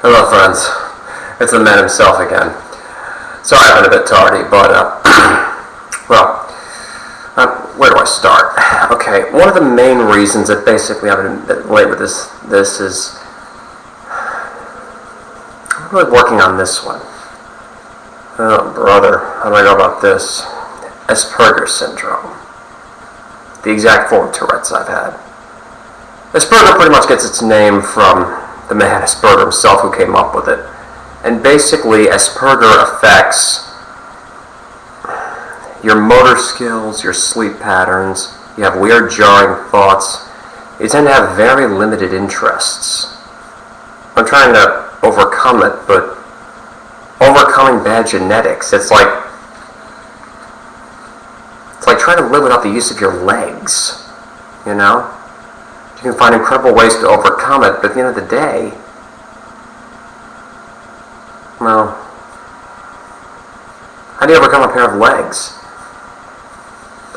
Hello friends, it's the man himself again. Sorry I've been a bit tardy, but where do I start? Okay, one of the main reasons that basically I've been a bit late with this is I'm really working on this one. Oh brother, how do I go about this? Asperger syndrome. The exact form of Tourette's I've had. Asperger pretty much gets its name from the man Asperger himself who came up with it. And basically, Asperger affects your motor skills, your sleep patterns, you have weird jarring thoughts, you tend to have very limited interests. I'm trying to overcome it, but overcoming bad genetics, it's like trying to live without the use of your legs, you know? You can find incredible ways to overcome it, but at the end of the day, well, how do you overcome a pair of legs?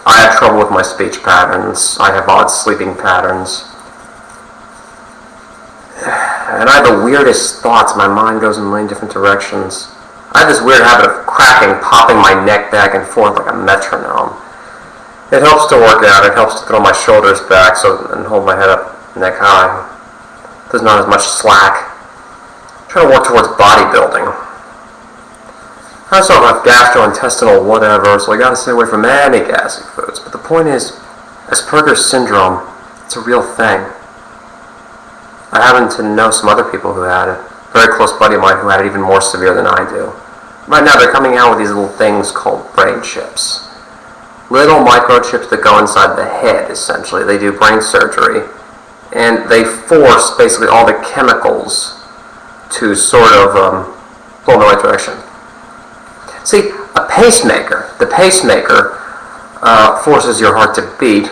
I have trouble with my speech patterns. I have odd sleeping patterns. And I have the weirdest thoughts. My mind goes in a million different directions. I have this weird habit of popping my neck back and forth like a metronome. It helps to work out. It helps to throw my shoulders back and hold my head up, neck high. There's not as much slack. I'm trying to work towards bodybuilding. I also have gastrointestinal whatever, so I gotta stay away from any gassy foods. But the point is, Asperger syndrome, it's a real thing. I happen to know some other people who had it. A very close buddy of mine who had it even more severe than I do. Right now they're coming out with these little things called brain chips. Little microchips that go inside the head, essentially. They do brain surgery, and they force basically all the chemicals to sort of go in the right direction. See, a pacemaker, the pacemaker forces your heart to beat.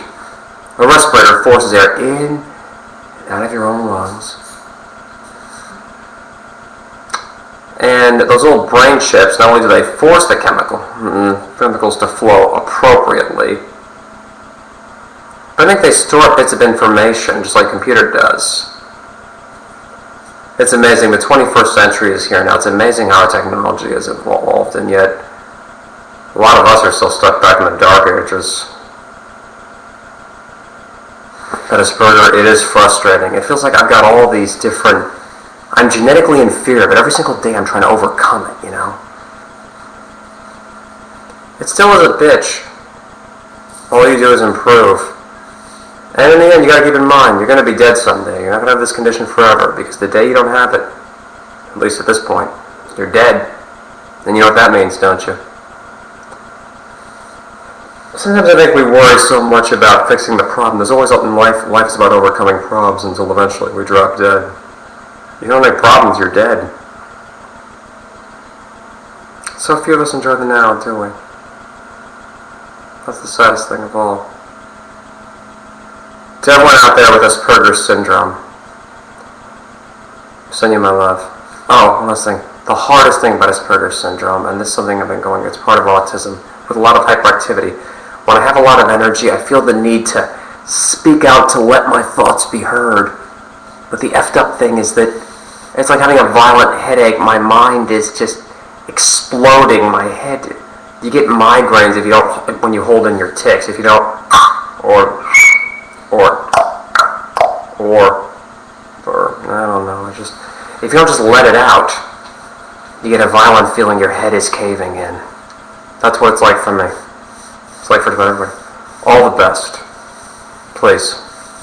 A respirator forces air in and out of your own lungs. And those little brain chips, not only do they force the chemicals to flow appropriately, but I think they store bits of information just like a computer does. It's amazing. The 21st century is here now. It's amazing how our technology has evolved, and yet a lot of us are still stuck back in the dark ages. That Asperger, it is frustrating. It feels like I've got all these different... I'm genetically inferior, but every single day I'm trying to overcome it, you know? It still is a bitch. All you do is improve. And in the end, you gotta keep in mind, you're gonna be dead someday. You're not gonna have this condition forever, because the day you don't have it, at least at this point, you're dead. And you know what that means, don't you? Sometimes I think we worry so much about fixing the problem. There's always in life is about overcoming problems until eventually we drop dead. You don't have problems, you're dead. So few of us enjoy the now, do we? That's the saddest thing of all. To everyone out there with Asperger syndrome, I send you my love. Oh, one last thing. The hardest thing about Asperger syndrome, and this is something I've been going, it's part of autism, with a lot of hyperactivity. When I have a lot of energy, I feel the need to speak out to let my thoughts be heard. But the effed up thing is that it's like having a violent headache. My mind is just exploding. My head, you get migraines if you don't, when you hold in your tics, if you don't, or I don't know, if you don't just let it out, you get a violent feeling your head is caving in. That's what it's like for me. It's like for everybody. All the best. Please.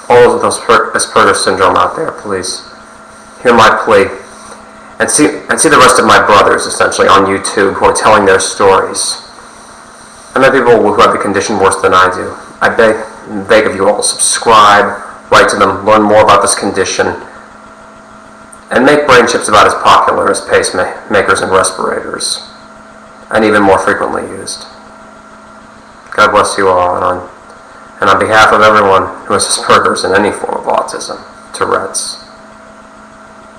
All of those Asperger syndrome out there, please. Hear my plea. And see the rest of my brothers, essentially, on YouTube, who are telling their stories. I met people who have the condition worse than I do. I beg of you all, subscribe, write to them, learn more about this condition, and make brain chips about as popular as pacemakers and respirators, and even more frequently used. God bless you all, and on behalf of everyone who has Asperger's and any form of autism, Tourette's,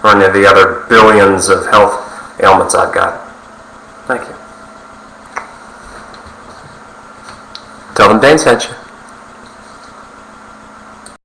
or any of the other billions of health ailments I've got, thank you. Tell them Dane sent you.